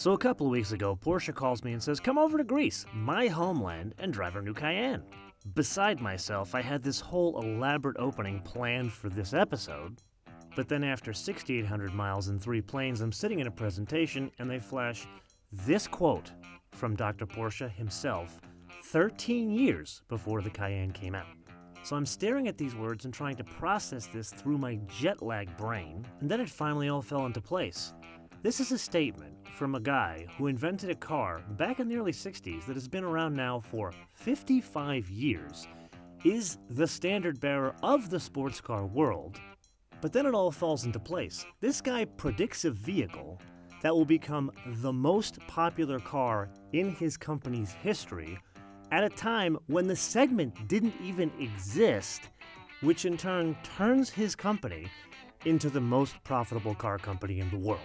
So a couple of weeks ago, Porsche calls me and says, come over to Greece, my homeland, and drive our new Cayenne. Beside myself, I had this whole elaborate opening planned for this episode, but then after 6,800 miles and 3 planes, I'm sitting in a presentation and they flash this quote from Dr. Porsche himself 13 years before the Cayenne came out. So I'm staring at these words and trying to process this through my jet-lagged brain, and then it finally all fell into place. This is a statement from a guy who invented a car back in the early 60s that has been around now for 55 years, is the standard bearer of the sports car world, but then it all falls into place. This guy predicts a vehicle that will become the most popular car in his company's history at a time when the segment didn't even exist, which in turn turns his company into the most profitable car company in the world.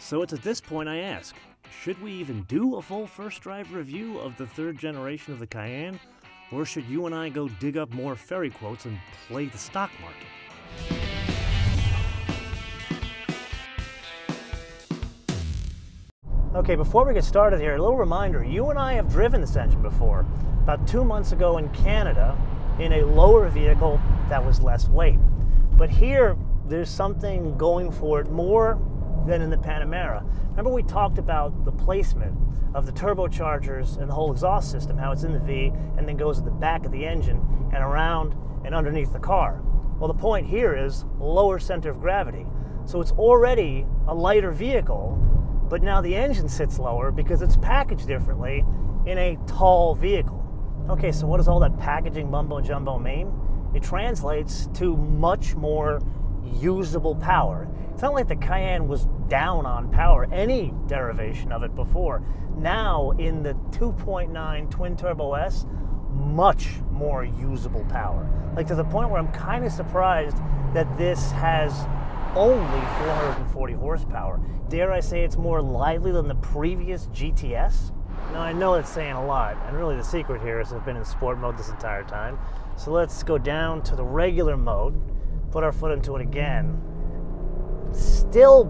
So it's at this point I ask, should we even do a full first drive review of the 3rd generation of the Cayenne, or should you and I go dig up more fairy quotes and play the stock market? Okay, before we get started here, a little reminder, you and I have driven this engine before, about 2 months ago in Canada, in a lower vehicle that was less weight. But here, there's something going for it more than in the Panamera. Remember we talked about the placement of the turbochargers and the whole exhaust system, how it's in the V and then goes at the back of the engine and around and underneath the car. Well, the point here is lower center of gravity. So it's already a lighter vehicle, but now the engine sits lower because it's packaged differently in a tall vehicle. Okay, so what does all that packaging mumbo jumbo mean? It translates to much more usable power. It's not like the Cayenne was down on power, any derivation of it before. Now, in the 2.9 twin turbo S, much more usable power. Like to the point where I'm kind of surprised that this has only 440 horsepower. Dare I say it's more lively than the previous GTS? Now, I know it's saying a lot, and really the secret here is I've been in sport mode this entire time. So let's go down to the regular mode, put our foot into it again. Still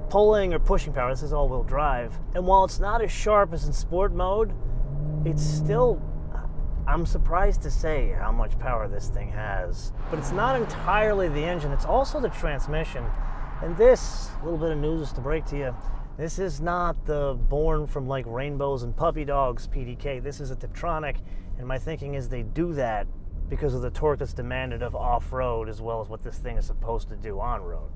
pulling or pushing power. This is all-wheel drive. And while it's not as sharp as in sport mode, it's still, I'm surprised to say how much power this thing has. But it's not entirely the engine, it's also the transmission. And this, little bit of news to break to you, this is not the born from like rainbows and puppy dogs PDK. This is a Tetronic, and my thinking is they do that because of the torque that's demanded of off-road as well as what this thing is supposed to do on-road.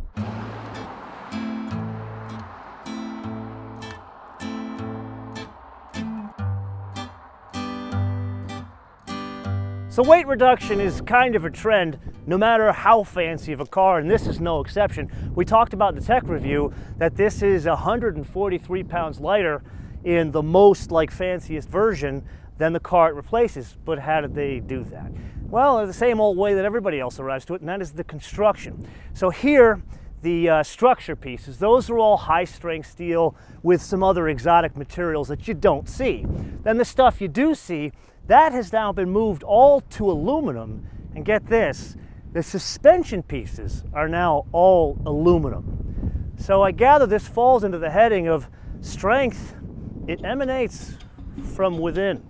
So weight reduction is kind of a trend, no matter how fancy of a car, and this is no exception. We talked about in the tech review that this is 143 pounds lighter in the most fanciest version than the car it replaces. But how did they do that? Well, the same old way that everybody else arrives to it, and that is the construction. So here, the structure pieces, those are all high-strength steel with some other exotic materials that you don't see. Then the stuff you do see, that has now been moved all to aluminum, and get this, the suspension pieces are now all aluminum. So I gather this falls into the heading of strength. It emanates from within.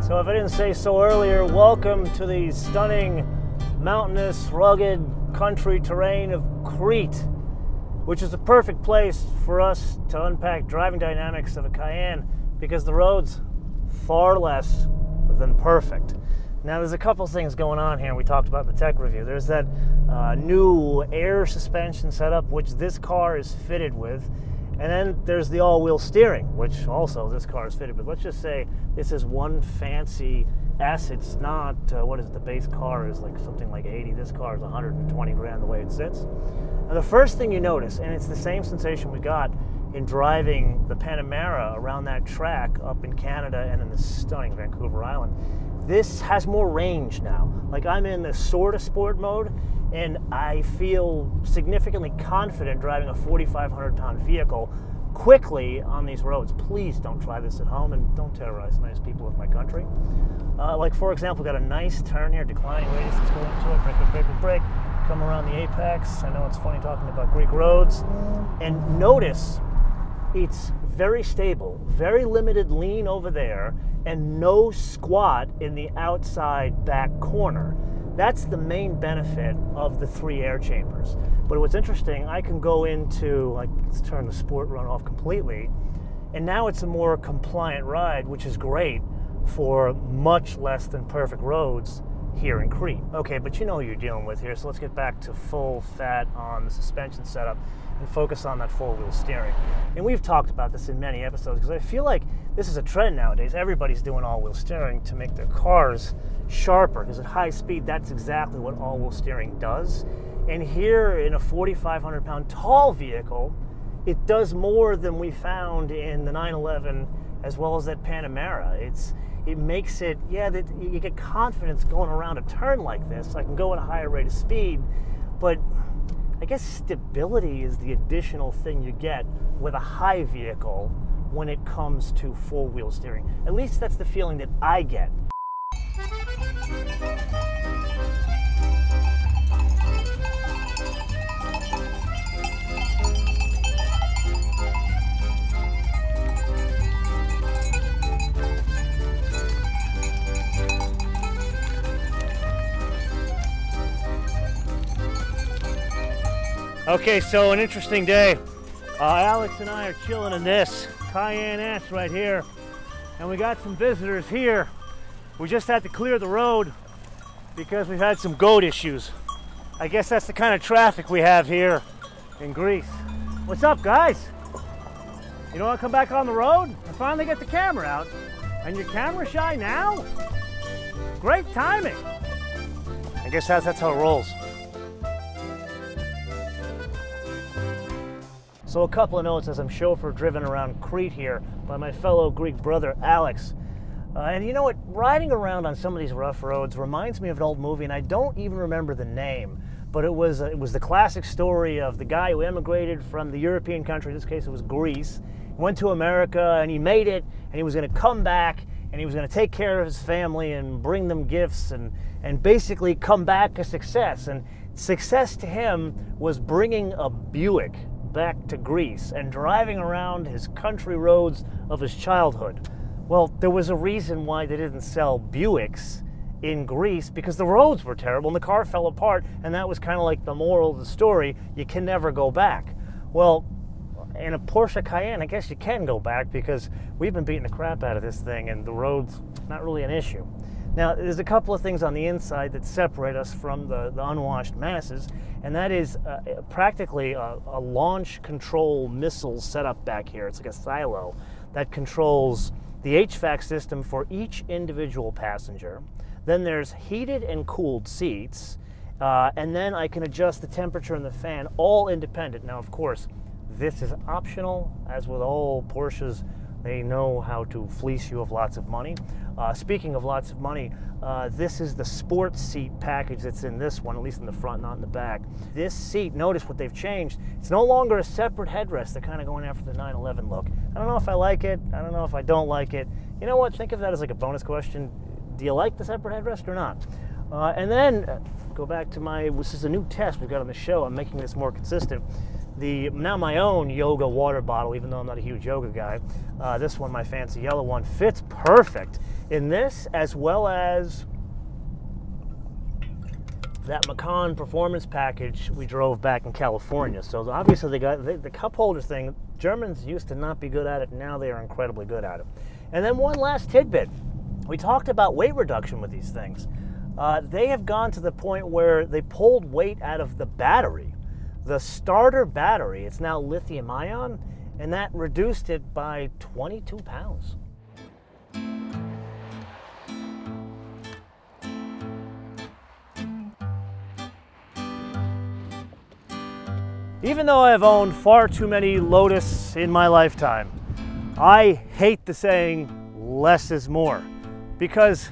So if I didn't say so earlier, welcome to the stunning, mountainous, rugged country terrain of Crete, which is the perfect place for us to unpack driving dynamics of a Cayenne because the road's far less than perfect. Now there's a couple things going on here we talked about in the tech review. There's that new air suspension setup which this car is fitted with, and then there's the all-wheel steering, which also this car is fitted with. Let's just say this is one fancy S. It's not, what is it, the base car is like something like 80. This car is 120 grand the way it sits. And the first thing you notice, and it's the same sensation we got in driving the Panamera around that track up in Canada and in the stunning Vancouver Island, this has more range now. Like I'm in the sort of sport mode, and I feel significantly confident driving a 4,500 pound vehicle quickly on these roads. Please don't try this at home and don't terrorize nice people of my country. Like for example, got a nice turn here, declining radius, let's go into it, brake, brake, brake, brake. come around the apex. I know it's funny talking about Greek roads. And notice it's very stable, very limited lean over there, and no squat in the outside back corner. That's the main benefit of the 3 air chambers. But what's interesting, I can go into, like, let's turn the sport run off completely, and now it's a more compliant ride, which is great for much less than perfect roads here in Crete. Okay, but you know who you're dealing with here, so let's get back to full fat on the suspension setup and focus on that 4-wheel steering. And we've talked about this in many episodes because I feel like this is a trend nowadays. Everybody's doing all-wheel steering to make their cars sharper, because at high speed, that's exactly what all-wheel steering does. And here in a 4,500-pound tall vehicle, it does more than we found in the 911 as well as that Panamera. It makes it, yeah, that you get confidence going around a turn like this. I can go at a higher rate of speed, but I guess stability is the additional thing you get with a high vehicle when it comes to 4-wheel steering. At least that's the feeling that I get. Okay, so an interesting day. Alex and I are chilling in this Cayenne S right here, and we got some visitors here. We just had to clear the road because we've had some goat issues. I guess that's the kind of traffic we have here in Greece. What's up, guys? You don't want to come back on the road? I finally get the camera out. And you're camera shy now? Great timing. I guess that's how it rolls. So a couple of notes as I'm chauffeur driven around Crete here by my fellow Greek brother, Alex. And you know what? Riding around on some of these rough roads reminds me of an old movie, and I don't even remember the name, but it was the classic story of the guy who emigrated from the European country, in this case it was Greece, went to America, and he made it, and he was going to come back, and he was going to take care of his family and bring them gifts and basically come back a success. And success to him was bringing a Buick back to Greece and driving around his country roads of his childhood. Well, there was a reason why they didn't sell Buicks in Greece, because the roads were terrible and the car fell apart, and that was kind of like the moral of the story. You can never go back. Well, in a Porsche Cayenne, I guess you can go back, because we've been beating the crap out of this thing and the road's not really an issue. Now, there's a couple of things on the inside that separate us from the unwashed masses, and that is practically a launch control missile setup back here. It's like a silo that controls the HVAC system for each individual passenger. Then there's heated and cooled seats, and then I can adjust the temperature and the fan, all independent. Now, of course, this is optional. As with all Porsches, they know how to fleece you of lots of money. Speaking of lots of money, this is the sports seat package that's in this one, at least in the front, not in the back. This seat, notice what they've changed. It's no longer a separate headrest. They're kind of going after the 911 look. I don't know if I like it. I don't know if I don't like it. You know what? Think of that as like a bonus question. Do you like the separate headrest or not? And then go back to this is a new test we've got on the show. I'm making this more consistent. Now my own yoga water bottle, even though I'm not a huge yoga guy, this one, my fancy yellow one, fits perfect in this, as well as that Macan performance package we drove back in California. So obviously they got the cup holder thing. Germans used to not be good at it. Now they are incredibly good at it. And then one last tidbit. We talked about weight reduction with these things. They have gone to the point where they pulled weight out of the battery. The starter battery, it's now lithium ion, and that reduced it by 22 pounds. Even though I have owned far too many Lotus in my lifetime, I hate the saying, less is more. Because,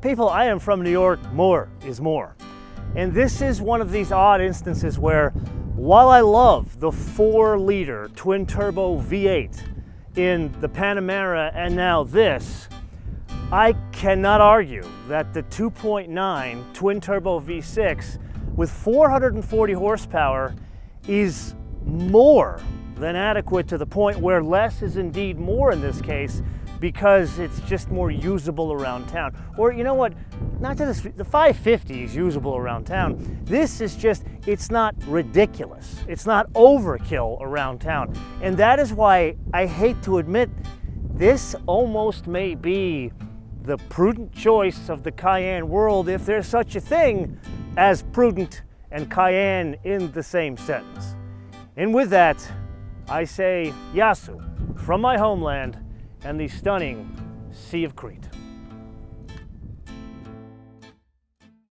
people, I am from New York, more is more. And this is one of these odd instances where, while I love the 4-liter twin-turbo V8 in the Panamera and now this, I cannot argue that the 2.9 twin-turbo V6 with 440 horsepower is more than adequate, to the point where less is indeed more in this case, because it's just more usable around town. Or you know what, not to this, the 550 is usable around town. This is just, it's not ridiculous. It's not overkill around town. And that is why I hate to admit, this almost may be the prudent choice of the Cayenne world, if there's such a thing as prudent and Cayenne in the same sentence. And with that, I say Jahzzar from my homeland and the stunning Sea of Crete.